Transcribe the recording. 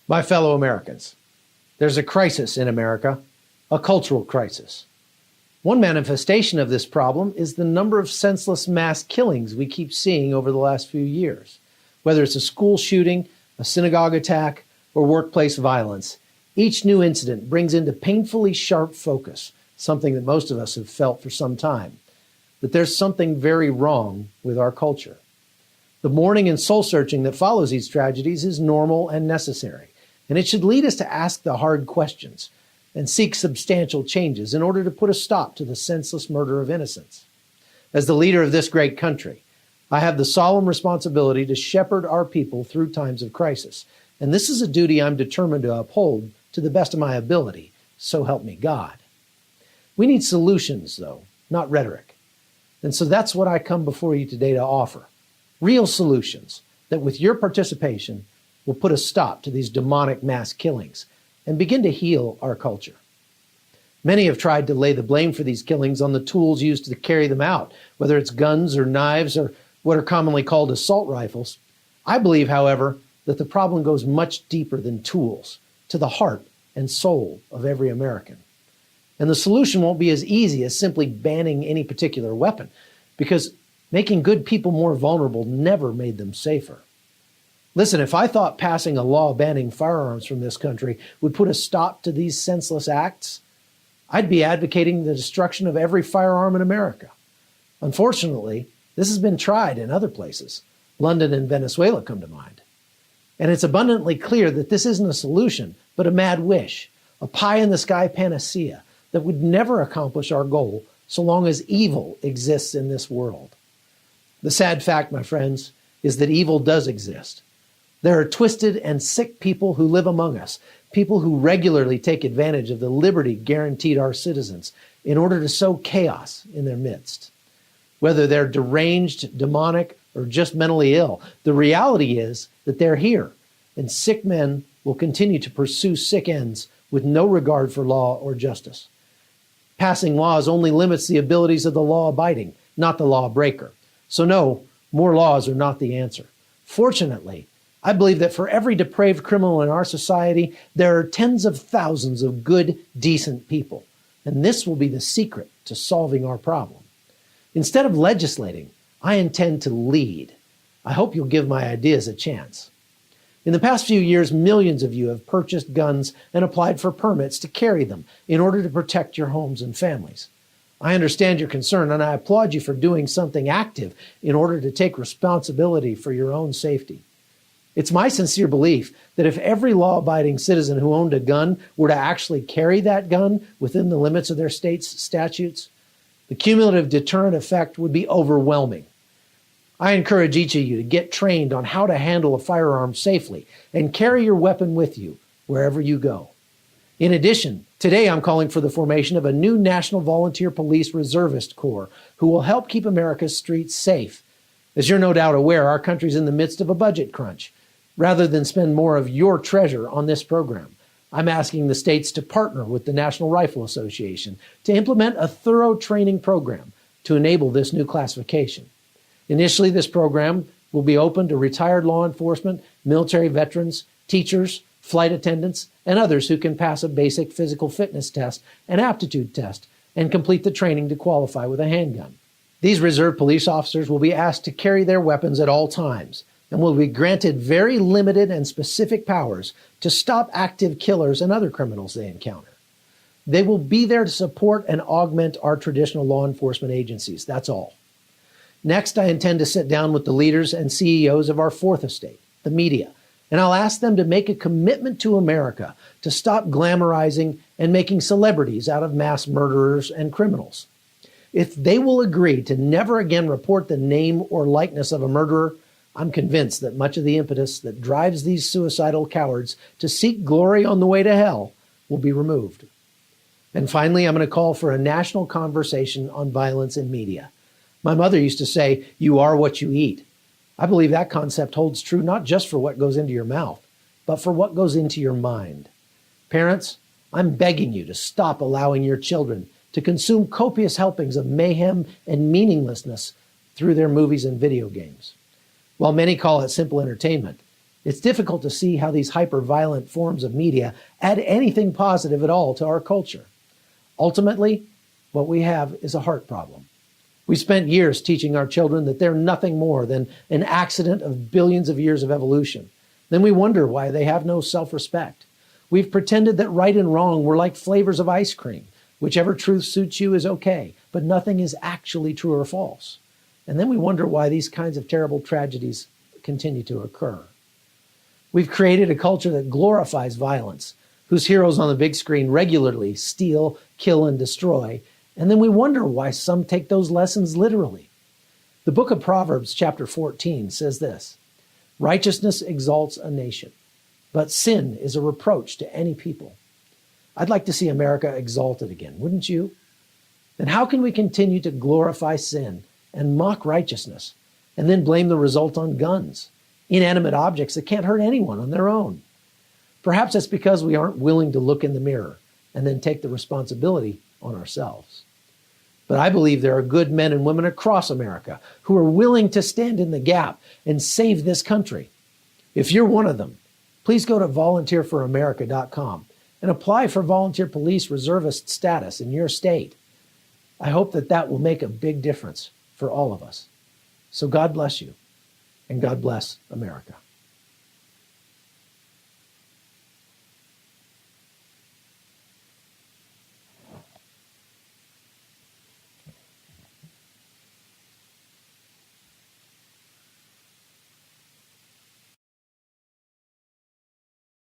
My fellow Americans, there's a crisis in America, a cultural crisis. One manifestation of this problem is the number of senseless mass killings we keep seeing over the last few years. Whether it's a school shooting, a synagogue attack, or workplace violence, each new incident brings into painfully sharp focus something that most of us have felt for some time, that there's something very wrong with our culture. The mourning and soul-searching that follows these tragedies is normal and necessary, and it should lead us to ask the hard questions and seek substantial changes in order to put a stop to the senseless murder of innocents. As the leader of this great country, I have the solemn responsibility to shepherd our people through times of crisis, and this is a duty I'm determined to uphold to the best of my ability, so help me God. We need solutions, though, not rhetoric. And so that's what I come before you today to offer. Real solutions that, with your participation, will put a stop to these demonic mass killings and begin to heal our culture. Many have tried to lay the blame for these killings on the tools used to carry them out, whether it's guns or knives or what are commonly called assault rifles. I believe, however, that the problem goes much deeper than tools, to the heart and soul of every American. And the solution won't be as easy as simply banning any particular weapon, because making good people more vulnerable never made them safer. Listen, if I thought passing a law banning firearms from this country would put a stop to these senseless acts, I'd be advocating the destruction of every firearm in America. Unfortunately, this has been tried in other places. London and Venezuela come to mind. And it's abundantly clear that this isn't a solution, but a mad wish, a pie-in-the-sky panacea that would never accomplish our goal so long as evil exists in this world. The sad fact, my friends, is that evil does exist. There are twisted and sick people who live among us, people who regularly take advantage of the liberty guaranteed our citizens in order to sow chaos in their midst. Whether they're deranged, demonic, or just mentally ill, the reality is that they're here, and sick men will continue to pursue sick ends with no regard for law or justice. Passing laws only limits the abilities of the law-abiding, not the lawbreaker. So no, more laws are not the answer. Fortunately, I believe that for every depraved criminal in our society, there are tens of thousands of good, decent people. And this will be the secret to solving our problem. Instead of legislating, I intend to lead. I hope you'll give my ideas a chance. In the past few years, millions of you have purchased guns and applied for permits to carry them in order to protect your homes and families. I understand your concern, and I applaud you for doing something active in order to take responsibility for your own safety. It's my sincere belief that if every law-abiding citizen who owned a gun were to actually carry that gun within the limits of their state's statutes, the cumulative deterrent effect would be overwhelming. I encourage each of you to get trained on how to handle a firearm safely and carry your weapon with you wherever you go. In addition, today I'm calling for the formation of a new National Volunteer Police Reservist Corps who will help keep America's streets safe. As you're no doubt aware, our country's in the midst of a budget crunch. Rather than spend more of your treasure on this program, I'm asking the states to partner with the National Rifle Association to implement a thorough training program to enable this new classification. Initially, this program will be open to retired law enforcement, military veterans, teachers, flight attendants, and others who can pass a basic physical fitness test and aptitude test and complete the training to qualify with a handgun. These reserve police officers will be asked to carry their weapons at all times and will be granted very limited and specific powers to stop active killers and other criminals they encounter. They will be there to support and augment our traditional law enforcement agencies, that's all. Next, I intend to sit down with the leaders and CEOs of our fourth estate, the media, and I'll ask them to make a commitment to America to stop glamorizing and making celebrities out of mass murderers and criminals. If they will agree to never again report the name or likeness of a murderer, I'm convinced that much of the impetus that drives these suicidal cowards to seek glory on the way to hell will be removed. And finally, I'm going to call for a national conversation on violence in media. My mother used to say, "You are what you eat." I believe that concept holds true not just for what goes into your mouth, but for what goes into your mind. Parents, I'm begging you to stop allowing your children to consume copious helpings of mayhem and meaninglessness through their movies and video games. While many call it simple entertainment, It's difficult to see how these hyper-violent forms of media add anything positive at all to our culture. Ultimately, what we have is a heart problem. We spent years teaching our children that they're nothing more than an accident of billions of years of evolution. Then we wonder why they have no self-respect. We've pretended that right and wrong were like flavors of ice cream. Whichever truth suits you is okay, but nothing is actually true or false. And then we wonder why these kinds of terrible tragedies continue to occur. We've created a culture that glorifies violence, whose heroes on the big screen regularly steal, kill, and destroy, and then we wonder why some take those lessons literally. The book of Proverbs, chapter 14, says this: "Righteousness exalts a nation, but sin is a reproach to any people." I'd like to see America exalted again, wouldn't you? Then how can we continue to glorify sin and mock righteousness, and then blame the result on guns, inanimate objects that can't hurt anyone on their own? Perhaps it's because we aren't willing to look in the mirror and then take the responsibility on ourselves. But I believe there are good men and women across America who are willing to stand in the gap and save this country. If you're one of them, please go to volunteerforamerica.com and apply for volunteer police reservist status in your state. I hope that will make a big difference for all of us. So God bless you, and God bless America.